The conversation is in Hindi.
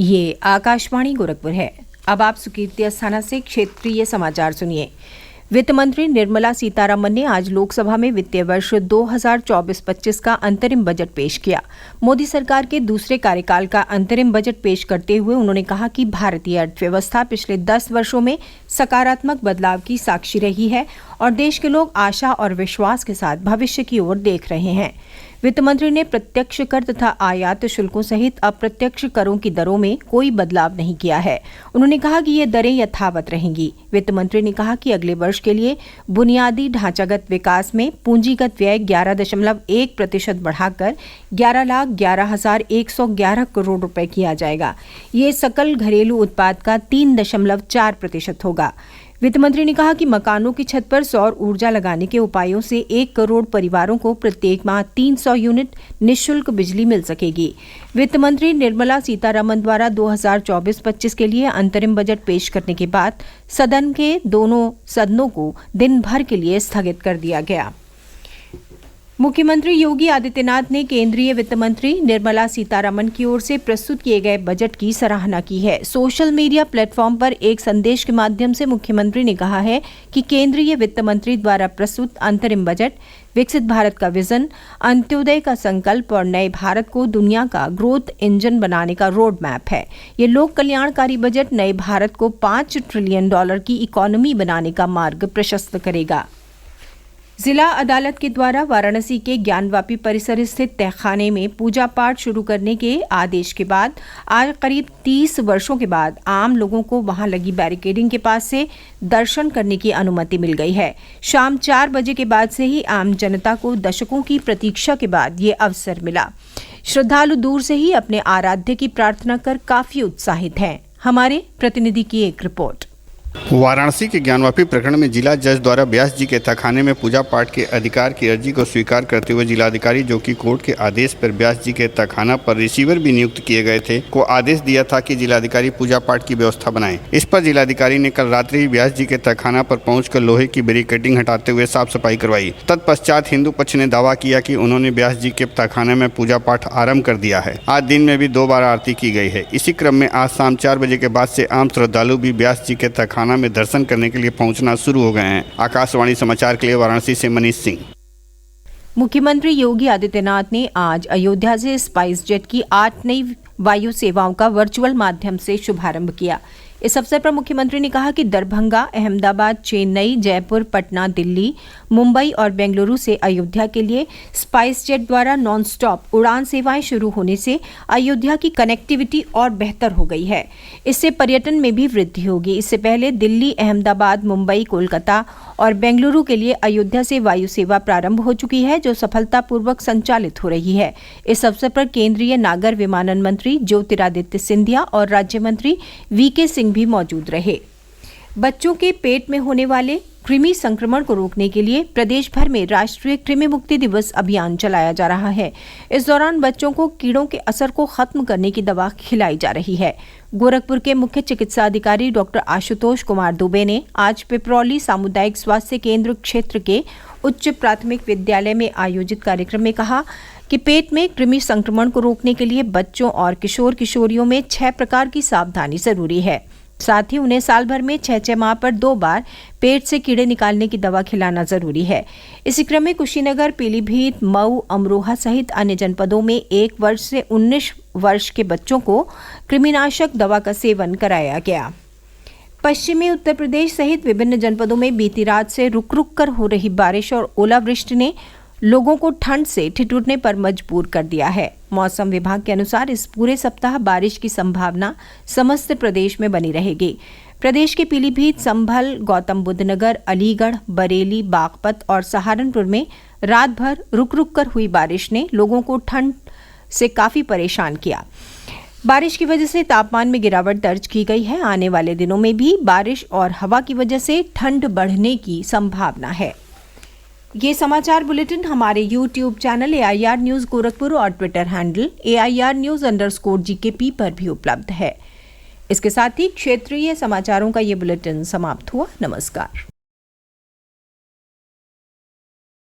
ये आकाशवाणी गोरखपुर है। अब आप सुकीर्ति अस्थाना से क्षेत्रीय समाचार सुनिए। वित्त मंत्री निर्मला सीतारमन ने आज लोकसभा में वित्तीय वर्ष 2024-25 का अंतरिम बजट पेश किया। मोदी सरकार के दूसरे कार्यकाल का अंतरिम बजट पेश करते हुए उन्होंने कहा कि भारतीय अर्थव्यवस्था पिछले 10 वर्षों में सकारात्मक बदलाव की साक्षी रही है और देश के लोग आशा और विश्वास के साथ भविष्य की ओर देख रहे हैं। वित्त मंत्री ने प्रत्यक्ष कर तथा आयात शुल्कों सहित अप्रत्यक्ष करों की दरों में कोई बदलाव नहीं किया है। उन्होंने कहा कि ये दरें यथावत रहेंगी। वित्त मंत्री ने कहा कि अगले वर्ष के लिए बुनियादी ढांचागत विकास में पूंजीगत व्यय 11.1% बढ़ाकर 11,11,111 करोड़ रुपए किया जाएगा। ये सकल घरेलू उत्पाद का 3.4% होगा। वित्त मंत्री ने कहा कि मकानों की छत पर सौर ऊर्जा लगाने के उपायों से 1 करोड़ परिवारों को प्रत्येक माह 300 यूनिट निःशुल्क बिजली मिल सकेगी। वित्त मंत्री निर्मला सीतारमन द्वारा 2024-25 के लिए अंतरिम बजट पेश करने के बाद सदन के दोनों सदनों को दिन भर के लिए स्थगित कर दिया गया। मुख्यमंत्री योगी आदित्यनाथ ने केंद्रीय वित्त मंत्री निर्मला सीतारमन की ओर से प्रस्तुत किए गए बजट की सराहना की है। सोशल मीडिया प्लेटफॉर्म पर एक संदेश के माध्यम से मुख्यमंत्री ने कहा है कि केंद्रीय वित्त मंत्री द्वारा प्रस्तुत अंतरिम बजट विकसित भारत का विजन, अंत्योदय का संकल्प और नए भारत को दुनिया का ग्रोथ इंजन बनाने का रोड मैप है। ये लोक कल्याणकारी बजट नए भारत को $5 ट्रिलियन की इकोनॉमी बनाने का मार्ग प्रशस्त करेगा। जिला अदालत के द्वारा वाराणसी के ज्ञानवापी परिसर स्थित तहखाने में पूजा पाठ शुरू करने के आदेश के बाद आज करीब 30 वर्षों के बाद आम लोगों को वहां लगी बैरिकेडिंग के पास से दर्शन करने की अनुमति मिल गई है। शाम 4 बजे के बाद से ही आम जनता को दशकों की प्रतीक्षा के बाद ये अवसर मिला। श्रद्धालु दूर से ही अपने आराध्य की प्रार्थना कर काफी उत्साहित हैं। हमारे प्रतिनिधि की एक रिपोर्ट। वाराणसी के ज्ञानवापी प्रखंड में जिला जज द्वारा व्यास जी के तहखाने में पूजा पाठ के अधिकार की अर्जी को स्वीकार करते हुए जिलाधिकारी, जो कि कोर्ट के आदेश पर व्यास जी के तहखाना पर रिसीवर भी नियुक्त किए गए थे, को आदेश दिया था कि जिलाधिकारी पूजा पाठ की व्यवस्था बनाएं। इस पर जिलाधिकारी ने कल रात्रि व्यास जी के तहखाना पर पहुंचकर लोहे की बैरिकेडिंग हटाते हुए साफ सफाई करवाई। तत्पश्चात हिंदू पक्ष ने दावा किया कि उन्होंने व्यास जी के तहखाने में पूजा पाठ आरम्भ कर दिया है। आज दिन में भी 2 बार आरती की गई है। इसी क्रम में आज शाम 4 बजे के बाद से आम श्रद्धालु भी व्यास जी के तहखाना में दर्शन करने के लिए पहुंचना शुरू हो गए हैं। आकाशवाणी समाचार के लिए वाराणसी से मनीष सिंह। मुख्यमंत्री योगी आदित्यनाथ ने आज अयोध्या से स्पाइस जेट की 8 नई वायु सेवाओं का वर्चुअल माध्यम से शुभारंभ किया। इस अवसर पर मुख्यमंत्री ने कहा कि दरभंगा, अहमदाबाद, चेन्नई, जयपुर, पटना, दिल्ली, मुंबई और बेंगलुरु से अयोध्या के लिए स्पाइस जेट द्वारा नॉन स्टॉप उड़ान सेवाएं शुरू होने से अयोध्या की कनेक्टिविटी और बेहतर हो गई है। इससे पर्यटन में भी वृद्धि होगी। इससे पहले दिल्ली, अहमदाबाद, मुंबई, कोलकाता और बेंगलुरु के लिए अयोध्या से वायु सेवा प्रारंभ हो चुकी है, जो सफलतापूर्वक संचालित हो रही है। इस अवसर पर केंद्रीय नागर विमानन मंत्री ज्योतिरादित्य सिंधिया और राज्य मंत्री वीके सिंह भी मौजूद रहे। बच्चों के पेट में होने वाले कृमि संक्रमण को रोकने के लिए प्रदेश भर में राष्ट्रीय कृमि मुक्ति दिवस अभियान चलाया जा रहा है। इस दौरान बच्चों को कीड़ों के असर को खत्म करने की दवा खिलाई जा रही है। गोरखपुर के मुख्य चिकित्सा अधिकारी डॉक्टर आशुतोष कुमार दुबे ने आज पिपरौली सामुदायिक स्वास्थ्य केंद्र क्षेत्र के उच्च प्राथमिक विद्यालय में आयोजित कार्यक्रम में कहा कि पेट में कृमि संक्रमण को रोकने के लिए बच्चों और किशोर किशोरियों में 6 प्रकार की सावधानी जरूरी है। साथ ही उन्हें साल भर में 6 माह पर 2 बार पेट से कीड़े निकालने की दवा खिलाना जरूरी है। इसी क्रम में कुशीनगर, पीलीभीत, मऊ, अमरोहा सहित अन्य जनपदों में 1 वर्ष से 19 वर्ष के बच्चों को कृमिनाशक दवा का सेवन कराया गया। पश्चिमी उत्तर प्रदेश सहित विभिन्न जनपदों में बीती रात से रुक रुक कर हो रही बारिश और ओलावृष्टि ने लोगों को ठंड से ठिठुरने पर मजबूर कर दिया है। मौसम विभाग के अनुसार इस पूरे सप्ताह बारिश की संभावना समस्त प्रदेश में बनी रहेगी। प्रदेश के पीलीभीत, संभल, गौतम बुद्ध नगर, अलीगढ़, बरेली, बागपत और सहारनपुर में रात भर रुक रुक कर हुई बारिश ने लोगों को ठंड से काफी परेशान किया। बारिश की वजह से तापमान में गिरावट दर्ज की गई है। आने वाले दिनों में भी बारिश और हवा की वजह से ठंड बढ़ने की संभावना है। ये समाचार बुलेटिन हमारे YouTube channel AIR news Gorakhpur और ट्विटर हैंडल AIR News_GKP पर भी उपलब्ध है। इसके साथ ही क्षेत्रीय समाचारों का ये बुलेटिन समाप्त हुआ। नमस्कार।